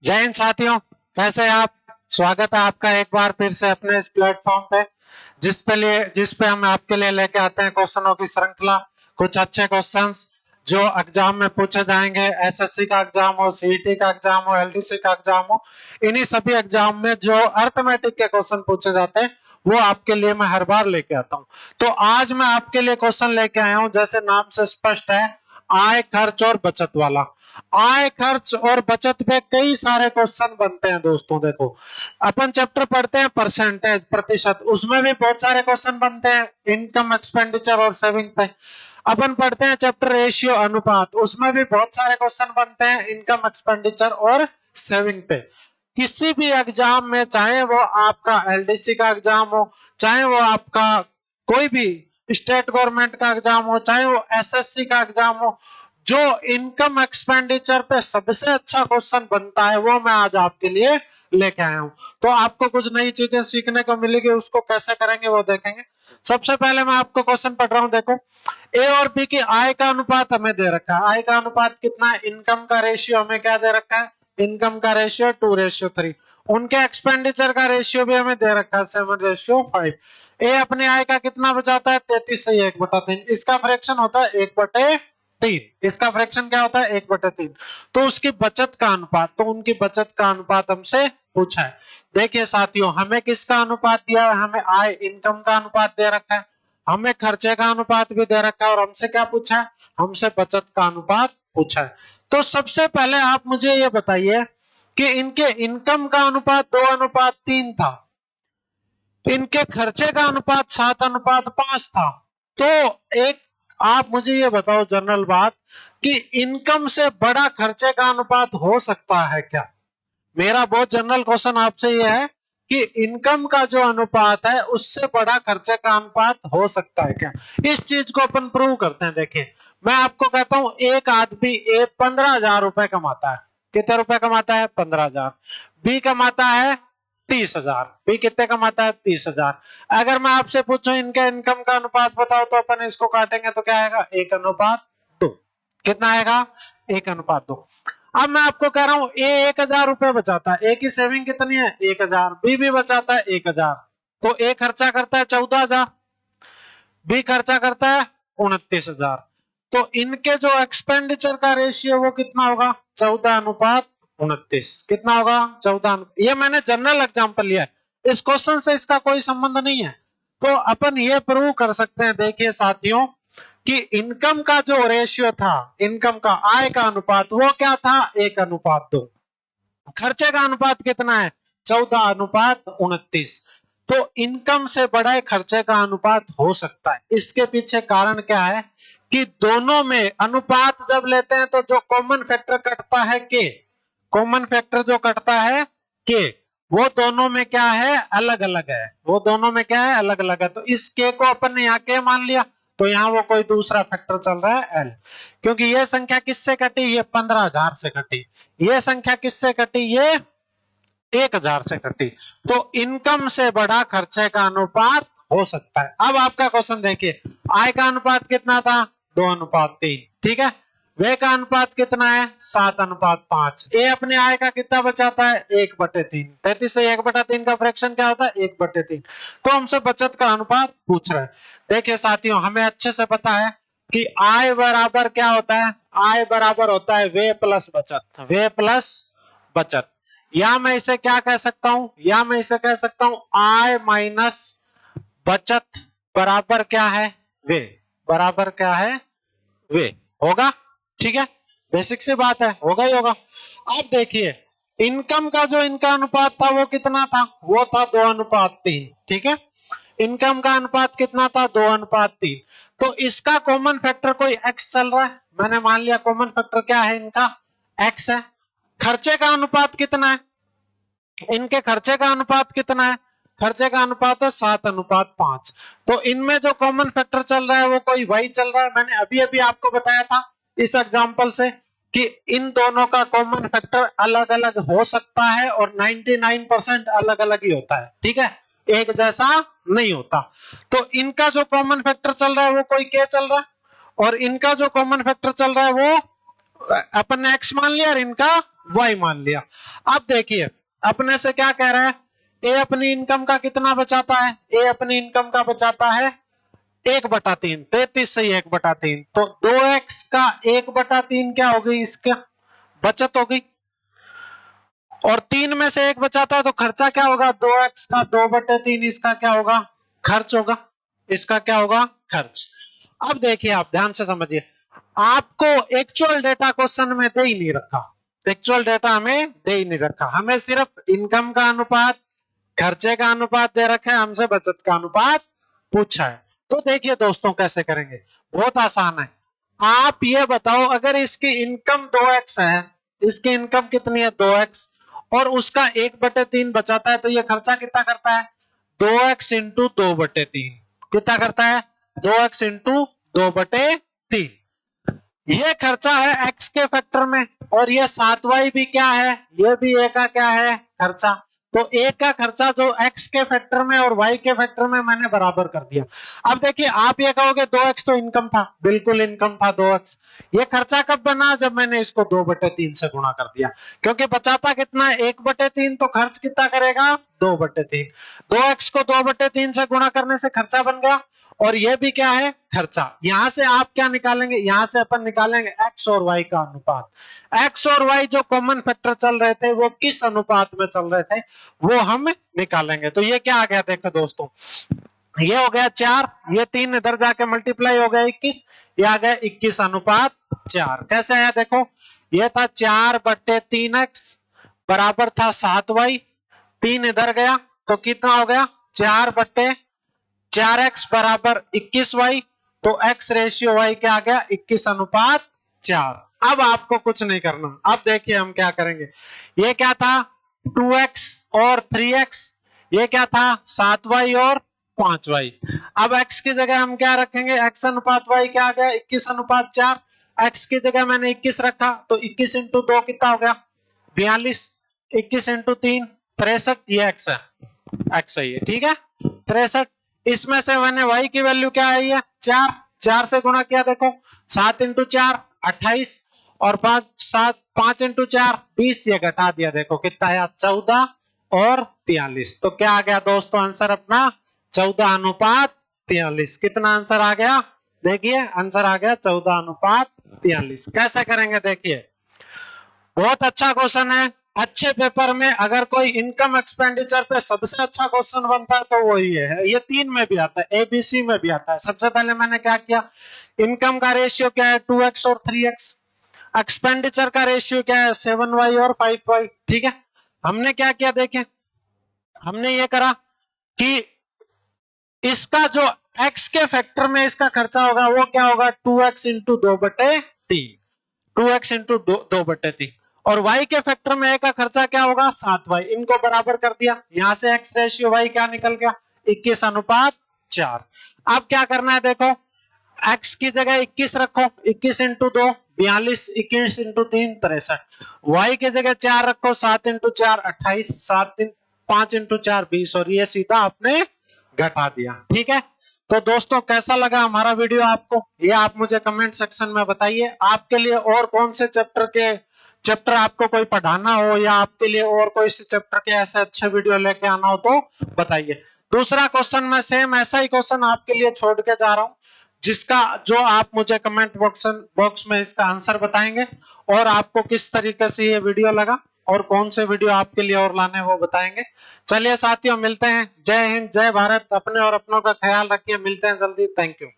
जय हिंद साथियों, कैसे हैं आप। स्वागत है आपका एक बार फिर से अपने इस प्लेटफॉर्म पे जिस पे हम आपके लिए लेके आते हैं क्वेश्चनों की श्रृंखला। कुछ अच्छे क्वेश्चंस जो एग्जाम में पूछे जाएंगे, एसएससी का एग्जाम हो, सीईटी का एग्जाम हो, एलडीसी का एग्जाम हो, इन्हीं सभी एग्जाम में जो अर्थमेटिक के क्वेश्चन पूछे जाते हैं वो आपके लिए मैं हर बार लेके आता हूँ। तो आज मैं आपके लिए क्वेश्चन लेके आया हूँ, जैसे नाम से स्पष्ट है, आय खर्च और बचत वाला। आय खर्च और बचत पे कई सारे क्वेश्चन बनते हैं दोस्तों। देखो, अपन चैप्टर पढ़ते हैं परसेंटेज, प्रतिशत, उसमें भी बहुत सारे क्वेश्चन बनते हैं इनकम, एक्सपेंडिचर और सेविंग पे। अपन पढ़ते हैं चैप्टर रेशियो, अनुपात, उसमें भी बहुत सारे क्वेश्चन बनते हैं इनकम, एक्सपेंडिचर और सेविंग पे। किसी भी एग्जाम में, चाहे वो आपका एलडीसी का एग्जाम हो, चाहे वो आपका कोई भी स्टेट गवर्नमेंट का एग्जाम हो, चाहे वो एसएससी का एग्जाम हो, जो इनकम एक्सपेंडिचर पे सबसे अच्छा क्वेश्चन बनता है वो मैं आज आपके लिए लेके आया हूं। तो आपको कुछ नई चीजें सीखने को मिलेगी, उसको कैसे करेंगे वो देखेंगे। सबसे पहले मैं आपको क्वेश्चन पढ़ रहा हूं। देखो, ए और बी की आय का अनुपात हमें दे रखा है। आय का अनुपात कितना है? इनकम का रेशियो हमें क्या दे रखा है? इनकम का रेशियो 2:3। उनके एक्सपेंडिचर का रेशियो भी हमें दे रखा है 7:5। ए अपने आय का कितना बचाता है? 33 से 1/3। इसका फ्रैक्शन होता है 1/3। इसका फ्रैक्शन क्या होता है? 1/3। तो उसकी बचत का अनुपात, तो उनकी बचत का अनुपात हमसे पूछा है। देखिए साथियों, हमें किसका अनुपात दिया है? हमें आय, इनकम का अनुपात दे रखा है, हमें खर्चे का अनुपात भी दे रखा है, और हमसे क्या पूछा है? हमसे बचत का अनुपात पूछा है। तो सबसे पहले आप मुझे ये बताइए कि इनके इनकम का अनुपात 2:3 था, इनके खर्चे का अनुपात 7:5 था। तो एक आप मुझे ये बताओ जनरल बात, कि इनकम से बड़ा खर्चे का अनुपात हो सकता है क्या? मेरा बहुत जनरल क्वेश्चन आपसे ये है कि इनकम का जो अनुपात है उससे बड़ा खर्चे का अनुपात हो सकता है क्या? इस चीज को अपन प्रूव करते हैं। देखिए, मैं आपको कहता हूं, एक आदमी 15,000 रुपए कमाता है। कितने रुपए कमाता है? 15,000। बी कमाता है 30,000। बी कितने कमाता है? 30,000। अगर मैं आपसे पूछूं इनका इनकम का अनुपात बताओ, तो अपन इसको काटेंगे तो क्या आएगा? 1:2। कितना आएगा? 1:2। अब मैं आपको कह रहा हूं, ए 1,000 रुपए बचाता है। ए की सेविंग कितनी है? 1,000। बी भी बचाता है 1,000। तो ए खर्चा करता है 14,000, बी खर्चा करता है 29,000। तो इनके जो एक्सपेंडिचर का रेशियो वो कितना होगा? 14:29। कितना होगा? 14। ये मैंने जनरल एग्जांपल लिया है, इस क्वेश्चन से इसका कोई संबंध नहीं है। तो अपन ये प्रूव कर सकते हैं, देखिए साथियों, कि इनकम का जो रेशियो था, इनकम का, आय का अनुपात, वो क्या था? 1:2। खर्चे का अनुपात कितना है? 14:29। तो इनकम से बड़ा खर्चे का अनुपात हो सकता है। इसके पीछे कारण क्या है कि दोनों में अनुपात जब लेते हैं तो जो कॉमन फैक्टर कटता है के, कॉमन फैक्टर जो कटता है के, वो दोनों में क्या है? अलग अलग है। वो दोनों में क्या है? अलग अलग है। तो इस के को अपन ने यहाँ के मान लिया, तो यहाँ वो कोई दूसरा फैक्टर चल रहा है एल। क्योंकि ये संख्या किससे कटी? ये 15,000 से कटी। ये संख्या किससे कटी? ये 1,000 से कटी। तो इनकम से बड़ा खर्चे का अनुपात हो सकता है। अब आपका क्वेश्चन देखिए, आय का अनुपात कितना था? 2:3। ठीक है। व्यय का अनुपात कितना है? 7:5। ए अपने आय का कितना बचाता है? 1/3। 33 से 1/3 का फ्रैक्शन क्या होता है? 1/3। तो हमसे बचत का अनुपात पूछ रहा है। देखिए साथियों, हमें अच्छे से पता है कि आय बराबर क्या होता है? आय बराबर होता है व्यय प्लस बचत। व्यय प्लस बचत, या मैं इसे क्या कह सकता हूं? या मैं इसे कह सकता हूं, आय माइनस बचत बराबर क्या है? व्यय। बराबर क्या है? व्यय। होगा? ठीक है, बेसिक सी बात है, होगा ही होगा। अब देखिए, इनकम का जो इनका अनुपात था वो कितना था? वो था 2:3। ठीक है, इनकम का अनुपात कितना था? 2:3। तो इसका कॉमन फैक्टर कोई एक्स चल रहा है। मैंने मान लिया कॉमन फैक्टर क्या है इनका? एक्स है। खर्चे का अनुपात कितना है? इनके खर्चे का अनुपात कितना है? खर्चे का अनुपात है 7:5। तो इनमें जो कॉमन फैक्टर चल रहा है वो कोई वाई चल रहा है। मैंने अभी अभी आपको बताया था इस एग्जांपल से कि इन दोनों का कॉमन फैक्टर अलग अलग हो सकता है, और 99% अलग अलग ही होता है। ठीक है, एक जैसा नहीं होता। तो इनका जो कॉमन फैक्टर चल रहा है वो कोई के चल रहा है, और इनका जो कॉमन फैक्टर चल रहा है वो अपन ने एक्स मान लिया और इनका वाई मान लिया। अब देखिए अपने से क्या कह रहा है, ए अपनी इनकम का कितना बचाता है, ए अपनी इनकम का बचाता है 1/3, 33 से 1/3, तो 2x का 1/3 क्या हो गई, इसका बचत हो गई। और 3 में से 1 बचाता है तो खर्चा क्या होगा, 2x का 2/3, इसका क्या होगा, खर्च होगा, इसका क्या होगा, खर्च। अब देखिए आप ध्यान से समझिए, आपको एक्चुअल डेटा क्वेश्चन में दे ही नहीं रखा, एक्चुअल डेटा हमें दे ही नहीं रखा, हमें सिर्फ इनकम का अनुपात, खर्चे का अनुपात दे रखा है, हमसे बचत का अनुपात पूछा है। तो देखिए दोस्तों कैसे करेंगे, बहुत आसान है। आप ये बताओ अगर इसकी इनकम 2x है, इसकी इनकम कितनी है 2x, और उसका 1/3 बचाता है, तो ये खर्चा कितना करता है, 2x इंटू 2/3, कितना करता है, 2x इंटू 2/3। ये खर्चा है x के फैक्टर में, और ये 7y भी क्या है, ये भी a का क्या है, खर्चा। तो a का खर्चा जो x के फैक्टर में और y के फैक्टर में मैंने बराबर कर दिया। अब देखिए आप ये कहोगे 2x तो इनकम था, बिल्कुल इनकम था 2x, ये खर्चा कब बना, जब मैंने इसको 2/3 से गुणा कर दिया, क्योंकि बचाता कितना है 1/3, तो खर्च कितना करेगा 2/3, 2x को 2/3 से गुणा करने से खर्चा बन गया, और ये भी क्या है, खर्चा। यहां से आप क्या निकालेंगे, यहां से अपन निकालेंगे x और y का अनुपात। x और y जो कॉमन फैक्टर चल रहे थे वो किस अनुपात में चल रहे थे वो हम निकालेंगे। तो ये क्या आ गया देखो दोस्तों, ये हो गया 4, ये 3 इधर जाके मल्टीप्लाई हो गया 21, ये आ गया 21/4। कैसे है देखो, ये था 4/3x बराबर था 7y, 3 इधर गया तो कितना हो गया 4/4x बराबर 21y, तो x रेशियो y क्या आ गया 21/4। अब आपको कुछ नहीं करना, अब देखिए हम क्या करेंगे, ये क्या था 2x और 3x, ये क्या था 7y और 5y। अब x की जगह हम क्या रखेंगे, x अनुपात y क्या आ गया 21/4, x की जगह मैंने 21 रखा तो 21 इंटू 2 कितना हो गया 42, 21 इंटू 3 63, ये x है, x है ये, ठीक है 63। इसमें से मैंने y की वैल्यू क्या आई है 4, 4 से गुणा किया देखो, 7 इंटू 4 28, और 5 इंटू 4 20, ये घटा दिया देखो कितना आया 14 और 43। तो क्या आ गया दोस्तों आंसर अपना 14/43। कितना आंसर आ गया, देखिए आंसर आ गया 14/43। कैसे करेंगे देखिए, बहुत अच्छा क्वेश्चन है। अच्छे पेपर में अगर कोई इनकम एक्सपेंडिचर पे सबसे अच्छा क्वेश्चन बनता है तो वो ये है, ये 3 में भी आता है, ABC में भी आता है। सबसे पहले मैंने क्या किया, इनकम का रेशियो क्या है 2x और 3x, एक्सपेंडिचर का रेशियो क्या है 7y और 5y, ठीक है। हमने क्या किया देखें, हमने ये करा कि इसका जो x के फैक्टर में इसका खर्चा होगा वो क्या होगा 2x इंटू 2/3, 2x इंटू 2/3, और y के फैक्टर में a का खर्चा क्या होगा 7y, इनको बराबर कर दिया, यहां से x रेशियो y क्या निकल गया 21/4। अब क्या करना है देखो, x की जगह 21 रखो, 21 इंटू 2 42, 21 इंटू 3 63, y की जगह 4 रखो, 7 इंटू 4 28, 5 इंटू 4 20, और ये सीधा आपने घटा दिया, ठीक है। तो दोस्तों कैसा लगा हमारा वीडियो आपको, ये आप मुझे कमेंट सेक्शन में बताइए। आपके लिए और कौन से चैप्टर आपको कोई पढ़ाना हो, या आपके लिए और कोई से चैप्टर के ऐसे अच्छे वीडियो लेके आना हो तो बताइए। दूसरा क्वेश्चन में सेम ऐसा ही क्वेश्चन आपके लिए छोड़ के जा रहा हूं, जिसका जो आप मुझे कमेंट बॉक्स में इसका आंसर बताएंगे, और आपको किस तरीके से ये वीडियो लगा और कौन से वीडियो आपके लिए और लाने वो बताएंगे। चलिए साथियों मिलते हैं, जय हिंद जय भारत, अपने और अपनों का ख्याल रखिए, मिलते हैं जल्दी, थैंक यू।